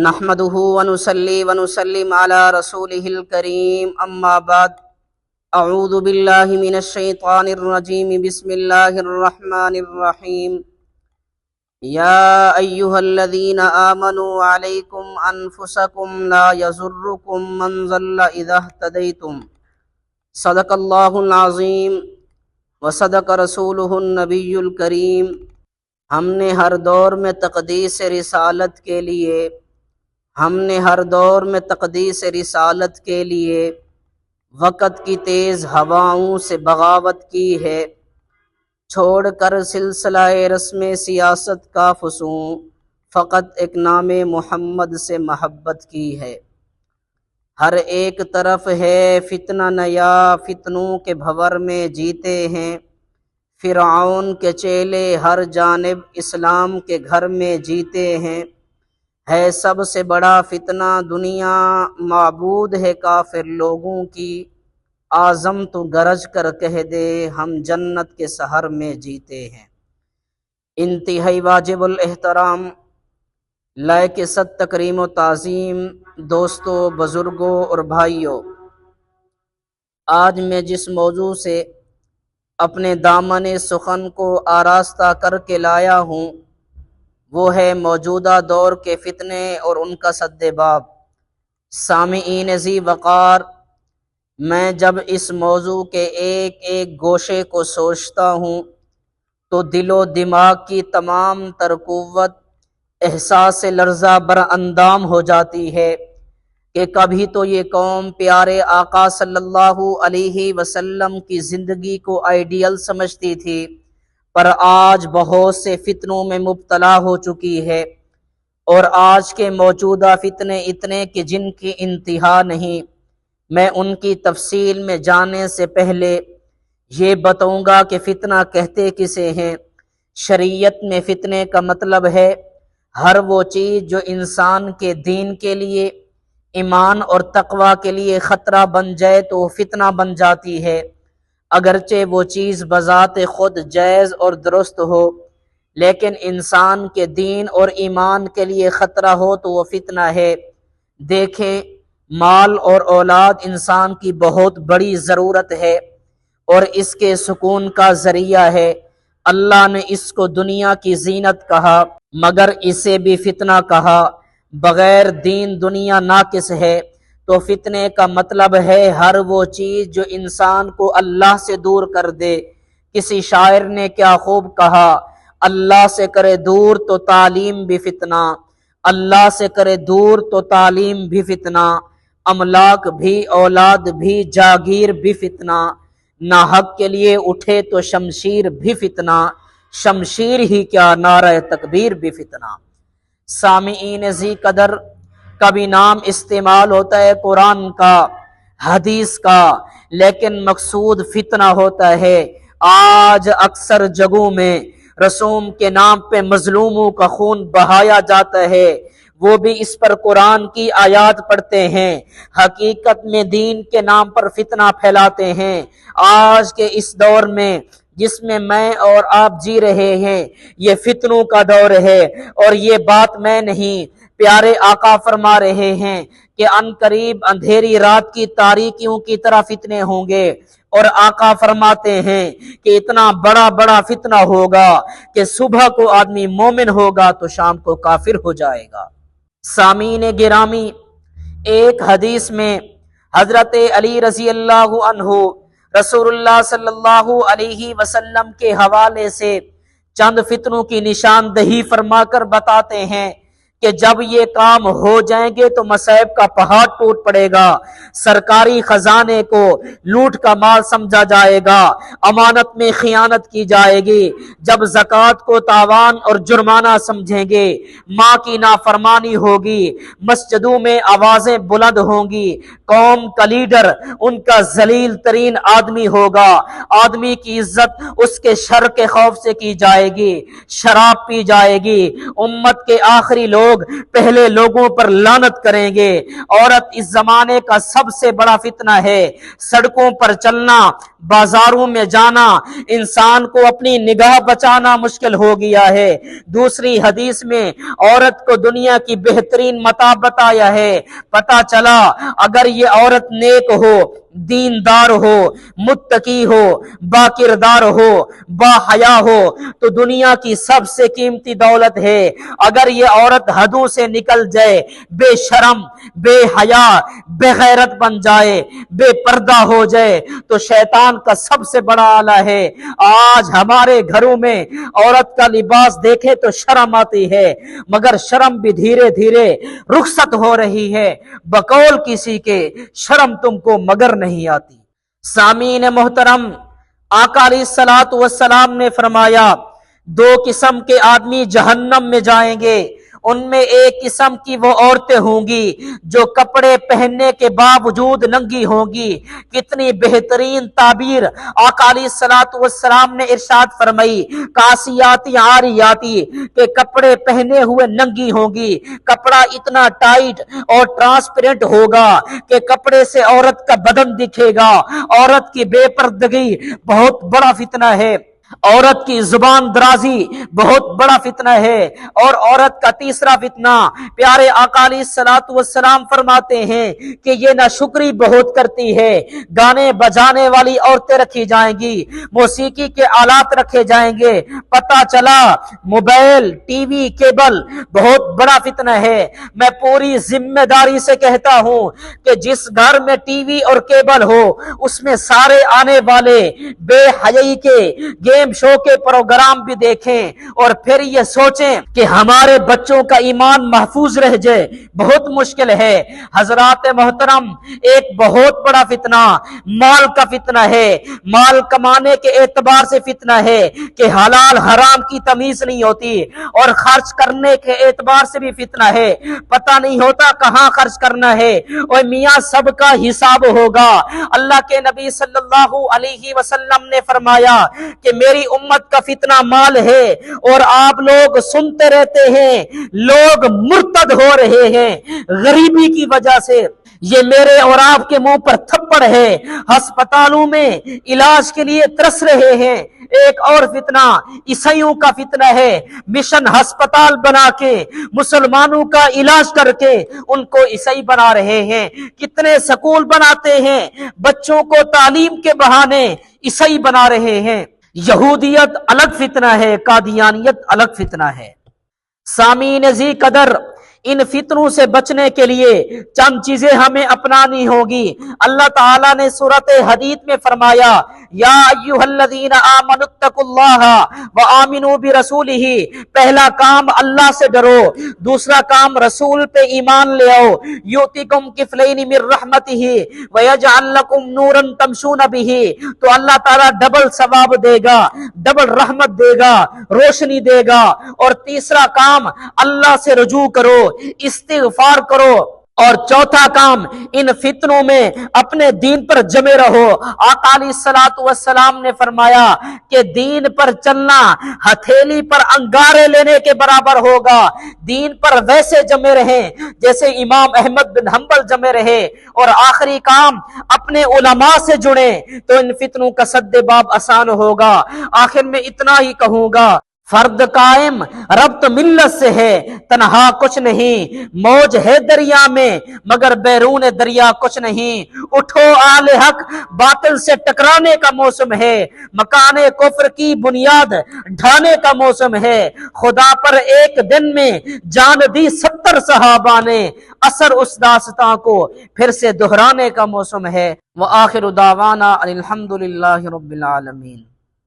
نحمده ونصلي ونسلم على رسوله الكريم اما بعد اعوذ بالله من الشيطان الرجيم بسم الله الرحمن الرحيم يا ايها الذين آمنوا عليكم انفسكم لا يضركم من ضل اذا اهتديتم صدق الله العظيم وصدق رسوله النبي الكريم۔ ہم نے ہر دور میں تقدیس رسالت کے لیے وقت کی تیز ہواؤں سے بغاوت کی ہے، چھوڑ کر سلسلہ رسم سیاست کا فسوں، فقط ایک نام محمد سے محبت کی ہے۔ ہر ایک طرف ہے فتنہ نیا، فتنوں کے بھور میں جیتے ہیں، فرعون کے چیلے ہر جانب اسلام کے گھر میں جیتے ہیں۔ ہے سب سے بڑا فتنہ دنیا، معبود ہے کافر لوگوں کی، اعظم تو گرج کر کہہ دے ہم جنت کے سحر میں جیتے ہیں۔ انتہائی واجب الاحترام، لائق صد تکریم و تعظیم دوستوں، بزرگوں اور بھائیوں، آج میں جس موضوع سے اپنے دامن سخن کو آراستہ کر کے لایا ہوں وہ ہے موجودہ دور کے فتنے اور ان کا سد باب۔ سامعین ذی وقار، میں جب اس موضوع کے ایک ایک گوشے کو سوچتا ہوں تو دل و دماغ کی تمام تر قوت احساس لرزہ بر اندام ہو جاتی ہے کہ کبھی تو یہ قوم پیارے آقا صلی اللہ علیہ وسلم کی زندگی کو آئیڈیل سمجھتی تھی، پر آج بہت سے فتنوں میں مبتلا ہو چکی ہے، اور آج کے موجودہ فتنے اتنے کہ جن کی انتہا نہیں۔ میں ان کی تفصیل میں جانے سے پہلے یہ بتاؤں گا کہ فتنہ کہتے کسے ہیں۔ شریعت میں فتنے کا مطلب ہے ہر وہ چیز جو انسان کے دین کے لیے، ایمان اور تقوی کے لیے خطرہ بن جائے تو وہ فتنہ بن جاتی ہے، اگرچہ وہ چیز بذات خود جائز اور درست ہو، لیکن انسان کے دین اور ایمان کے لیے خطرہ ہو تو وہ فتنہ ہے۔ دیکھیں، مال اور اولاد انسان کی بہت بڑی ضرورت ہے اور اس کے سکون کا ذریعہ ہے۔ اللہ نے اس کو دنیا کی زینت کہا، مگر اسے بھی فتنہ کہا۔ بغیر دین دنیا ناقص ہے، تو فتنے کا مطلب ہے ہر وہ چیز جو انسان کو اللہ سے دور کر دے۔ کسی شاعر نے کیا خوب کہا، اللہ سے کرے دور تو تعلیم بھی فتنہ، اللہ سے کرے دور تو تعلیم بھی فتنہ، املاک بھی، اولاد بھی، جاگیر بھی فتنہ، نہ حق کے لیے اٹھے تو شمشیر بھی فتنہ، شمشیر ہی کیا نعرہ تکبیر بھی فتنہ۔ سامعین ذی قدر، کبھی نام استعمال ہوتا ہے قرآن کا، حدیث کا، لیکن مقصود فتنہ ہوتا ہے۔ آج اکثر جگہوں میں رسوم کے نام پہ مظلوموں کا خون بہایا جاتا ہے، وہ بھی اس پر قرآن کی آیات پڑھتے ہیں، حقیقت میں دین کے نام پر فتنہ پھیلاتے ہیں۔ آج کے اس دور میں جس میں میں اور آپ جی رہے ہیں، یہ فتنوں کا دور ہے، اور یہ بات میں نہیں، پیارے آقا فرما رہے ہیں کہ ان قریب اندھیری رات کی تاریکیوں کی طرح فتنے ہوں گے، اور آقا فرماتے ہیں کہ اتنا بڑا بڑا فتنہ ہوگا کہ صبح کو آدمی مومن ہوگا تو شام کو کافر ہو جائے گا۔ سامعین گرامی، ایک حدیث میں حضرت علی رضی اللہ عنہ رسول اللہ صلی اللہ علیہ وسلم کے حوالے سے چند فتنوں کی نشاندہی فرما کر بتاتے ہیں کہ جب یہ کام ہو جائیں گے تو مصائب کا پہاڑ ٹوٹ پڑے گا، سرکاری خزانے کو لوٹ کا مال سمجھا جائے گا، امانت میں خیانت کی جائے گی، جب زکوٰۃ کو تاوان اور جرمانہ سمجھیں گے، ماں کی نافرمانی ہوگی، مسجدوں میں آوازیں بلند ہوں گی، قوم کا لیڈر ان کا ذلیل ترین آدمی ہوگا، آدمی کی عزت اس کے شر کے خوف سے کی جائے گی، شراب پی جائے گی، امت کے آخری لوگ لوگ پہلے لوگوں پر لعنت کریں گے۔ عورت اس زمانے کا سب سے بڑا فتنہ ہے۔ سڑکوں پر چلنا، بازاروں میں جانا، انسان کو اپنی نگاہ بچانا مشکل ہو گیا ہے۔ دوسری حدیث میں عورت کو دنیا کی بہترین متاع بتایا ہے۔ پتہ چلا اگر یہ عورت نیک ہو، دیندار ہو، متقی ہو، با کردار ہو، با حیا ہو تو دنیا کی سب سے قیمتی دولت ہے۔ اگر یہ عورت حدوں سے نکل جائے، بے شرم، بے حیا، بے غیرت بن جائے، بے پردہ ہو جائے تو شیطان کا سب سے بڑا آلہ ہے۔ آج ہمارے گھروں میں عورت کا لباس دیکھے تو شرم آتی ہے، مگر شرم بھی دھیرے دھیرے رخصت ہو رہی ہے۔ بقول کسی کے شرم تم کو مگر نہیں آتی۔ سامعین محترم، آقا علیہ الصلوۃ والسلام نے فرمایا دو قسم کے آدمی جہنم میں جائیں گے۔ ان میں ایک قسم کی وہ عورتیں ہوں گی جو کپڑے پہننے کے باوجود ننگی ہوں گی۔ کتنی بہترین تعبیر آقا علیہ الصلوۃ والسلام نے ارشاد فرمائی، کاسیاتی عاریاتی، کہ کپڑے پہنے ہوئے ننگی ہوں گی۔ کپڑا اتنا ٹائٹ اور ٹرانسپیرنٹ ہوگا کہ کپڑے سے عورت کا بدن دکھے گا۔ عورت کی بے پردگی بہت بڑا فتنہ ہے۔ عورت کی زبان درازی بہت بڑا فتنہ ہے۔ اور عورت کا تیسرا فتنہ، پیارے آقا علیہ الصلوۃ والسلام فرماتے ہیں کہ یہ ناشکری بہت کرتی ہے۔ گانے بجانے والی عورتیں رکھی جائیں گی، موسیقی کے آلات رکھے جائیں گے۔ پتہ چلا موبائل، ٹی وی، کیبل بہت بڑا فتنہ ہے۔ میں پوری ذمہ داری سے کہتا ہوں کہ جس گھر میں ٹی وی اور کیبل ہو اس میں سارے آنے والے بے حیائی کے گیم شو کے پروگرام بھی دیکھیں اور پھر یہ سوچیں کہ ہمارے بچوں کا ایمان محفوظ رہ جائے، بہت مشکل ہے۔ حضرات محترم، ایک بہت بڑا فتنہ مال کا فتنہ ہے۔ مال کمانے کے اعتبار سے فتنہ ہے کہ حلال حرام کی تمیز نہیں ہوتی، اور خرچ کرنے کے اعتبار سے بھی فتنہ ہے، پتہ نہیں ہوتا کہاں خرچ کرنا ہے۔ اور میاں سب کا حساب ہوگا۔ اللہ کے نبی صلی اللہ علیہ وسلم نے فرمایا کہ میری امت کا فتنہ مال ہے، اور آپ لوگ سنتے رہتے ہیں لوگ مرتد ہو رہے ہیں غریبی کی وجہ سے۔ یہ میرے اور آپ کے منہ پر تھپڑ ہے۔ ہسپتالوں میں علاج کے لیے ترس رہے ہیں۔ ایک اور فتنہ عیسائیوں کا فتنہ ہے، مشن ہسپتال بنا کے مسلمانوں کا علاج کر کے ان کو عیسائی بنا رہے ہیں۔ کتنے سکول بناتے ہیں، بچوں کو تعلیم کے بہانے عیسائی بنا رہے ہیں۔ یہودیت الگ فتنہ ہے، قادیانیت الگ فتنہ ہے۔ سامعین ذی قدر، ان فتنوں سے بچنے کے لیے چند چیزیں ہمیں اپنانی ہوگی۔ اللہ تعالیٰ نے سورۃ حدید میں فرمایا، یا ایھا الذین آمنوا اتقوا اللہ وآمنوا برسولہ، پہلا کام اللہ سے ڈرو، دوسرا کام رسول پہ ایمان لے آؤ۔ یؤتکم کفلین من رحمتہ ویجعل لکم نورا تمشون بہ، تو اللہ تعالیٰ ڈبل ثواب دے گا، ڈبل رحمت دے گا، روشنی دے گا۔ اور تیسرا کام اللہ سے رجوع کرو، استغفار کرو۔ اور چوتھا کام ان فتنوں میں اپنے دین پر جمے رہو۔ آقا علیہ الصلوۃ والسلام نے فرمایا کہ دین پر چلنا ہتھیلی پر انگارے لینے کے برابر ہوگا۔ دین پر ویسے جمے رہیں جیسے امام احمد بن حنبل جمے رہے۔ اور آخری کام اپنے علماء سے جڑیں تو ان فتنوں کا سد باب آسان ہوگا۔ آخر میں اتنا ہی کہوں گا، فرد قائم ربط ملت سے ہے، تنہا کچھ نہیں، موج ہے دریا میں مگر بیرون دریا کچھ نہیں۔ اٹھو آل حق، باطل سے ٹکرانے کا موسم ہے، مکان کفر کی بنیاد ڈھانے کا موسم ہے۔ خدا پر ایک دن میں جان دی 70 صحابہ نے، اثر اس داستان کو پھر سے دہرانے کا موسم ہے۔ وآخر دعوانا الحمدللہ رب العالمین۔